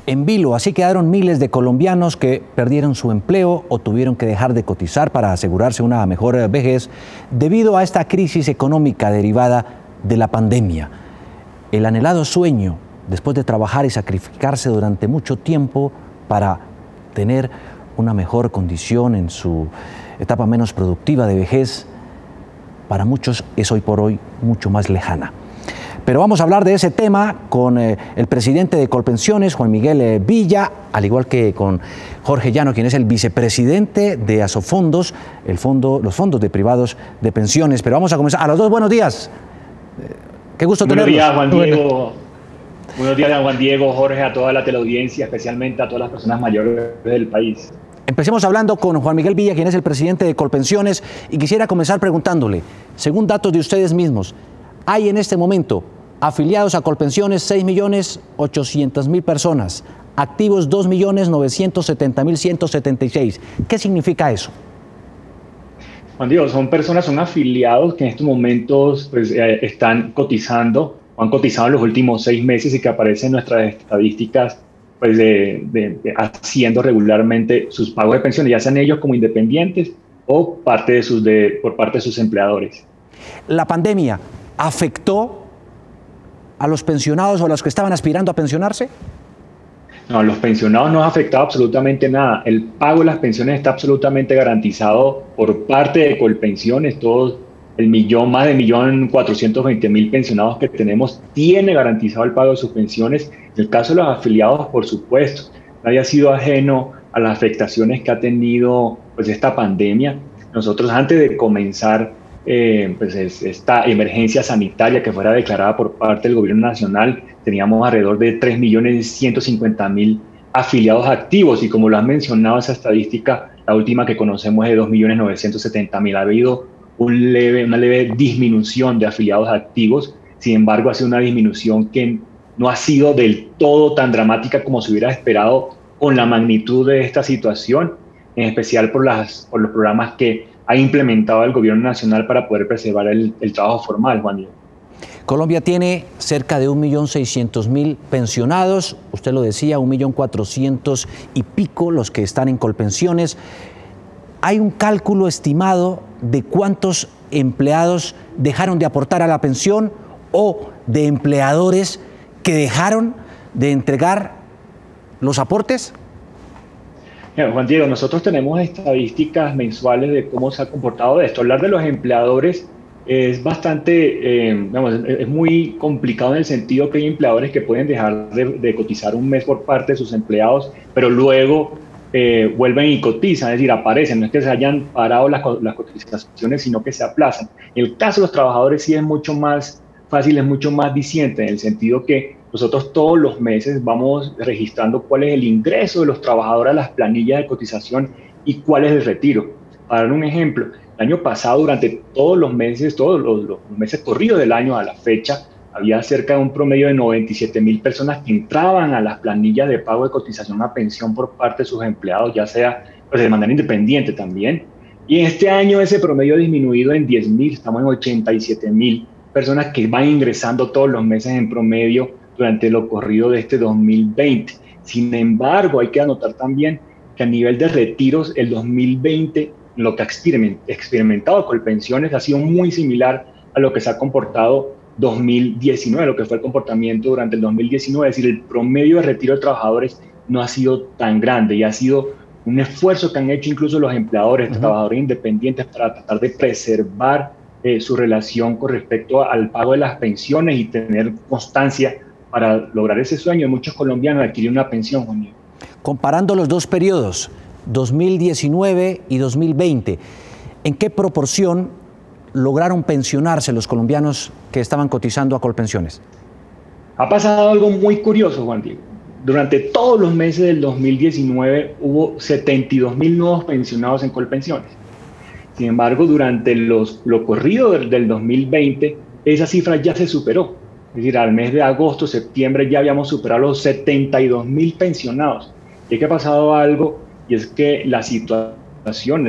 en vilo. Así quedaron miles de colombianos que perdieron su empleo o tuvieron que dejar de cotizar para asegurarse una mejor vejez debido a esta crisis económica derivada de la pandemia. El anhelado sueño, después de trabajar y sacrificarse durante mucho tiempo para tener una mejor condición en su etapa menos productiva de vejez, para muchos es hoy por hoy mucho más lejana. Pero vamos a hablar de ese tema con el presidente de Colpensiones, Juan Miguel Villa, al igual que con Jorge Llano, quien es el vicepresidente de Asofondos, los fondos de privados de pensiones. Pero vamos a comenzar. A los dos, buenos días. Qué gusto tenerlos. Buenos días, Juan Diego. Buenos días, Juan Diego, Jorge, a toda la teleaudiencia, especialmente a todas las personas mayores del país. Empecemos hablando con Juan Miguel Villa, quien es el presidente de Colpensiones, y quisiera comenzar preguntándole, según datos de ustedes mismos, hay en este momento afiliados a Colpensiones 6.800.000 personas, activos 2.970.176. ¿Qué significa eso? Juan Diego, son afiliados que en estos momentos pues, están cotizando, o han cotizado en los últimos 6 meses y que aparecen en nuestras estadísticas pues, haciendo regularmente sus pagos de pensiones, ya sean ellos como independientes o por parte de sus empleadores. ¿La pandemia afectó a los pensionados o a los que estaban aspirando a pensionarse? No, a los pensionados no ha afectado absolutamente nada. El pago de las pensiones está absolutamente garantizado por parte de Colpensiones. Más de 1.420.000 pensionados que tenemos tiene garantizado el pago de sus pensiones. En el caso de los afiliados, por supuesto, nadie ha sido ajeno a las afectaciones que ha tenido pues, esta pandemia. Nosotros, antes de comenzar pues esta emergencia sanitaria que fuera declarada por parte del gobierno nacional, teníamos alrededor de 3.150.000 afiliados activos, y como lo han mencionado, esa estadística, la última que conocemos es de 2.970.000. Ha habido una leve disminución de afiliados activos. Sin embargo, ha sido una disminución que no ha sido del todo tan dramática como se hubiera esperado con la magnitud de esta situación, en especial por los programas que ha implementado el gobierno nacional para poder preservar el trabajo formal, Juan Diego. Colombia tiene cerca de 1.600.000 pensionados, usted lo decía, 1.400.000 y pico los que están en Colpensiones. ¿Hay un cálculo estimado de cuántos empleados dejaron de aportar a la pensión o de empleadores que dejaron de entregar los aportes? Juan Diego, nosotros tenemos estadísticas mensuales de cómo se ha comportado esto. Hablar de los empleadores es bastante, es muy complicado en el sentido que hay empleadores que pueden dejar de cotizar un mes por parte de sus empleados, pero luego vuelven y cotizan, es decir, aparecen. No es que se hayan parado las cotizaciones, sino que se aplazan. En el caso de los trabajadores sí es mucho más fácil, es mucho más diciente, en el sentido que nosotros todos los meses vamos registrando cuál es el ingreso de los trabajadores a las planillas de cotización y cuál es el retiro. Para dar un ejemplo, el año pasado, durante todos los meses corridos del año a la fecha, había cerca de un promedio de 97.000 personas que entraban a las planillas de pago de cotización a pensión por parte de sus empleados, ya sea pues, de manera independiente también. Y en este año ese promedio ha disminuido en 10.000, estamos en 87.000 personas que van ingresando todos los meses en promedio durante lo corrido de este 2020. Sin embargo, hay que anotar también que a nivel de retiros, el 2020, lo que ha experimentado Colpensiones ha sido muy similar a lo que se ha comportado 2019, lo que fue el comportamiento durante el 2019. Es decir, el promedio de retiro de trabajadores no ha sido tan grande y ha sido un esfuerzo que han hecho incluso los empleadores, trabajadores independientes, para tratar de preservar su relación con respecto al pago de las pensiones y tener constancia para lograr ese sueño de muchos colombianos de adquirir una pensión, Juan Diego. Comparando los dos periodos, 2019 y 2020, ¿en qué proporción lograron pensionarse los colombianos que estaban cotizando a Colpensiones? Ha pasado algo muy curioso, Juan Diego. Durante todos los meses del 2019 hubo 72.000 nuevos pensionados en Colpensiones. Sin embargo, durante lo corrido del 2020, esa cifra ya se superó. Es decir, al mes de agosto, septiembre ya habíamos superado los 72.000 pensionados. Y es que ha pasado algo, y es que la situación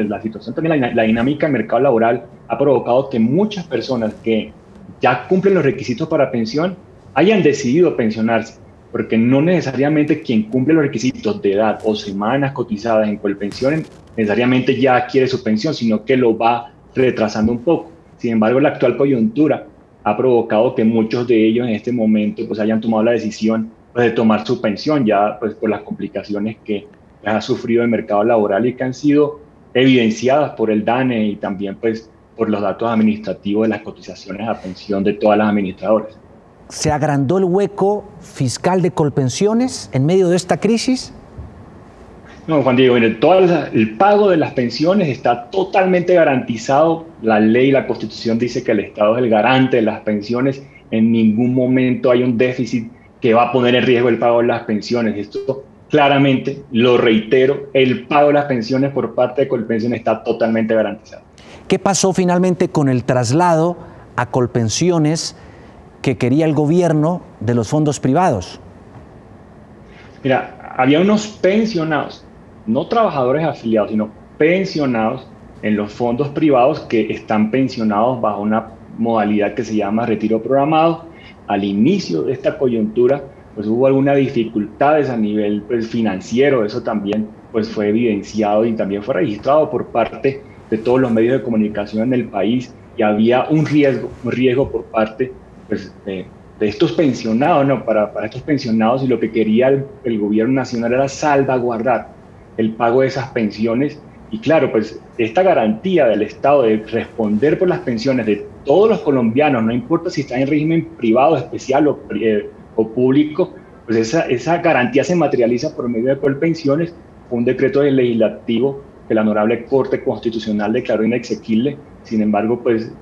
también, la dinámica del mercado laboral ha provocado que muchas personas que ya cumplen los requisitos para pensión hayan decidido pensionarse. porque no necesariamente quien cumple los requisitos de edad o semanas cotizadas en Colpensiones necesariamente ya quiere su pensión, sino que lo va retrasando un poco. Sin embargo, la actual coyuntura ha provocado que muchos de ellos en este momento pues hayan tomado la decisión pues, de tomar su pensión ya pues, por las complicaciones que ha sufrido el mercado laboral y que han sido evidenciadas por el DANE y también pues, por los datos administrativos de las cotizaciones a pensión de todas las administradoras. ¿Se agrandó el hueco fiscal de Colpensiones en medio de esta crisis? No, Juan Diego, mire, el pago de las pensiones está totalmente garantizado. La ley, la Constitución dice que el Estado es el garante de las pensiones. En ningún momento hay un déficit que va a poner en riesgo el pago de las pensiones. Esto claramente, lo reitero, el pago de las pensiones por parte de Colpensiones está totalmente garantizado. ¿Qué pasó finalmente con el traslado a Colpensiones que quería el gobierno de los fondos privados? Mira, había unos pensionados, no trabajadores afiliados, sino pensionados en los fondos privados que están pensionados bajo una modalidad que se llama retiro programado. Al inicio de esta coyuntura, pues hubo algunas dificultades a nivel pues, financiero, eso también pues, fue evidenciado y también fue registrado por parte de todos los medios de comunicación en el país y había un riesgo por parte pues, de estos pensionados, ¿no? Para estos pensionados y lo que quería el gobierno nacional era salvaguardar el pago de esas pensiones y claro, pues esta garantía del Estado de responder por las pensiones de todos los colombianos, no importa si están en régimen privado, especial o público, pues esa garantía se materializa por medio de Colpensiones. Fue un decreto legislativo que la Honorable Corte Constitucional declaró inexequible. Sin embargo, pues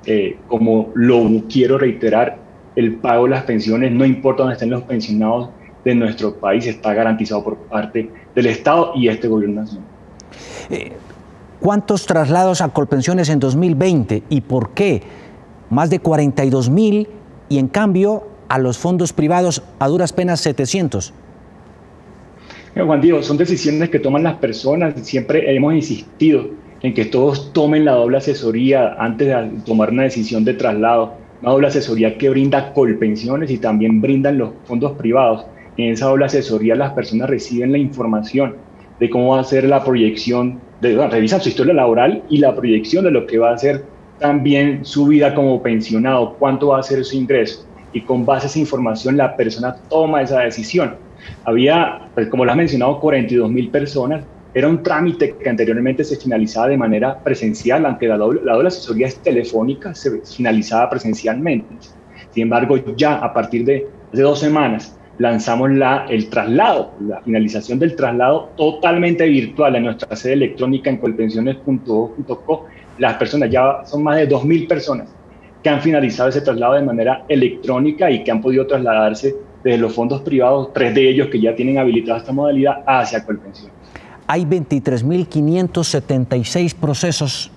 como lo quiero reiterar, el pago de las pensiones, no importa dónde estén los pensionados de nuestro país, está garantizado por parte del Estado y este gobierno nacional. ¿Cuántos traslados a Colpensiones en 2020 y por qué? Más de 42.000 y en cambio a los fondos privados a duras penas 700. Juan Diego, son decisiones que toman las personas. Siempre hemos insistido en que todos tomen la doble asesoría antes de tomar una decisión de traslado. Una doble asesoría que brinda Colpensiones y también brindan los fondos privados. En esa doble asesoría las personas reciben la información de cómo va a ser la proyección, revisan su historia laboral y la proyección de lo que va a ser también su vida como pensionado, cuánto va a ser su ingreso. Y con base a esa información la persona toma esa decisión. Había, pues, como lo has mencionado, 42.000 personas. Era un trámite que anteriormente se finalizaba de manera presencial, aunque la doble asesoría es telefónica, se finalizaba presencialmente. Sin embargo, ya a partir de hace 2 semanas, lanzamos el traslado, la finalización del traslado totalmente virtual en nuestra sede electrónica en colpensiones.gov.co. Las personas, ya son más de 2.000 personas que han finalizado ese traslado de manera electrónica y que han podido trasladarse desde los fondos privados, 3 de ellos que ya tienen habilitada esta modalidad, hacia Colpensiones. Hay 23.576 procesos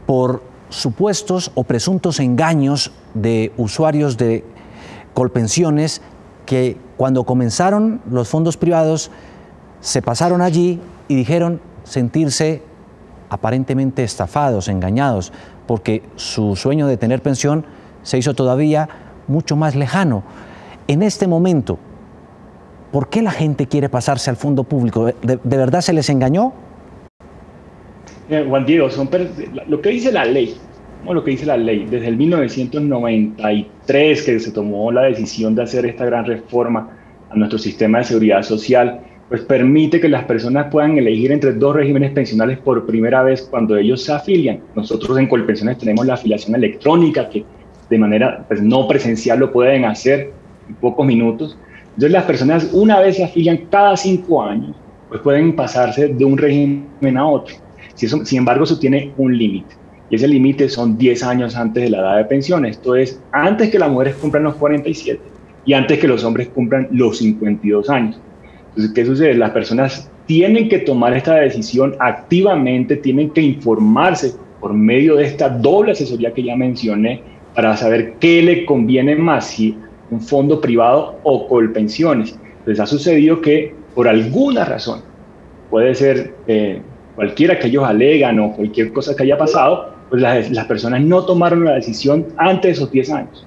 por supuestos o presuntos engaños de usuarios de Colpensiones que cuando comenzaron los fondos privados se pasaron allí y dijeron sentirse aparentemente estafados, engañados, porque su sueño de tener pensión se hizo todavía mucho más lejano. En este momento, ¿por qué la gente quiere pasarse al fondo público? ¿De verdad se les engañó? Juan Diego, lo que dice la ley, desde el 1993 que se tomó la decisión de hacer esta gran reforma a nuestro sistema de seguridad social, pues permite que las personas puedan elegir entre 2 regímenes pensionales por primera vez cuando ellos se afilian. Nosotros en Colpensiones tenemos la afiliación electrónica que de manera pues, no presencial lo pueden hacer en pocos minutos. Entonces las personas una vez se afilian cada 5 años, pues pueden pasarse de un régimen a otro. Sin embargo, eso tiene un límite. Y ese límite son 10 años antes de la edad de pensión. Esto es antes que las mujeres cumplan los 47 y antes que los hombres cumplan los 52 años. Entonces, ¿qué sucede? Las personas tienen que tomar esta decisión activamente, tienen que informarse por medio de esta doble asesoría que ya mencioné para saber qué le conviene más, si un fondo privado o Colpensiones. Entonces, ha sucedido que por alguna razón, puede ser cualquiera que ellos alegan o cualquier cosa que haya pasado, pues las personas no tomaron la decisión antes de esos 10 años.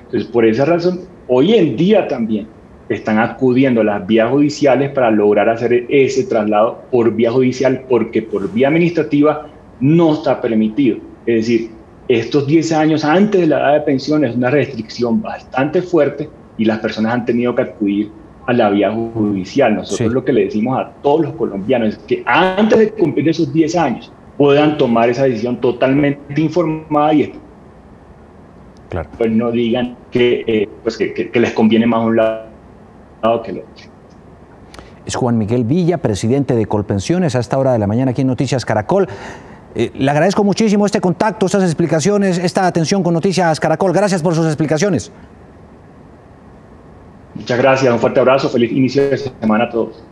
Entonces, por esa razón, hoy en día también están acudiendo a las vías judiciales para lograr hacer ese traslado por vía judicial, porque por vía administrativa no está permitido. Es decir, estos 10 años antes de la edad de pensión es una restricción bastante fuerte y las personas han tenido que acudir a la vía judicial. Nosotros lo que le decimos a todos los colombianos es que antes de cumplir esos 10 años puedan tomar esa decisión totalmente informada y claro, pues no digan que les conviene más un lado que el otro. Es Juan Miguel Villa, presidente de Colpensiones, a esta hora de la mañana aquí en Noticias Caracol. Le agradezco muchísimo este contacto, estas explicaciones, esta atención con Noticias Caracol. Gracias por sus explicaciones. Muchas gracias, un fuerte abrazo, feliz inicio de semana a todos.